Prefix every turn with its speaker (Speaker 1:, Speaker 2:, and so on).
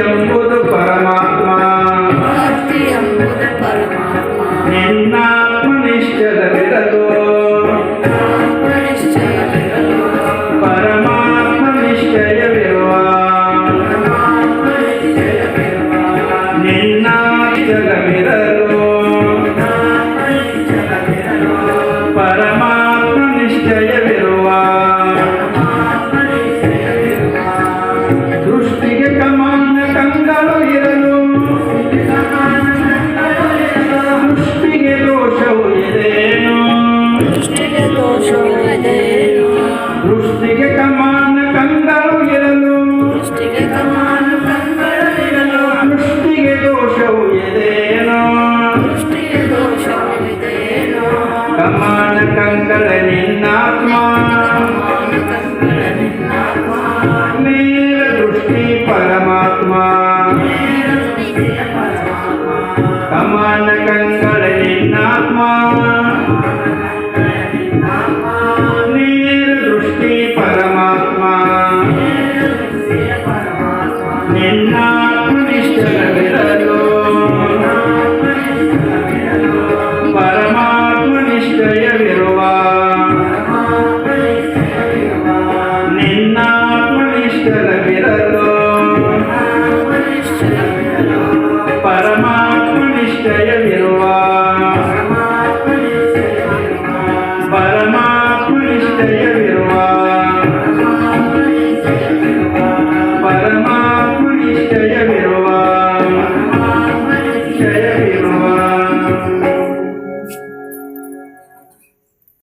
Speaker 1: ಎಂಬುದು ಪರಮಾತ್ಮ ನಿನ್ನಾತ್ಮನಿಷ್ಠದಲ್ಲಿರಲು ಪರಮಾತ್ಮ ನಿಶ್ಚಯವಿರುವ ನಿನ್ನಾಚಲವಿರಲು ಪರಮಾತ್ಮ ನಿಶ್ಚಯವಿರುವ ದೃಷ್ಟಿಗೆ ಕಮಾನ ಕಂಗಳು ಇರಲು ದೃಷ್ಟಿಗೆ ದೋಷವು ಇದೇನು ದೃಷ್ಟಿಗೆ ಕಮಾನ ಕಂಗಳು ಇರಲು ದೃಷ್ಟಿಗೆ ದೋಷವು ಇದೇನು ಕಮಾನ ಕಂಗಳ ನಿನ್ನಾತ್ಮ ನೇರ ದೃಷ್ಟಿ ಪರಮಾತ್ಮ ಕಮಾನ ಕಂಗಳ ನಿನ್ನಾತ್ಮ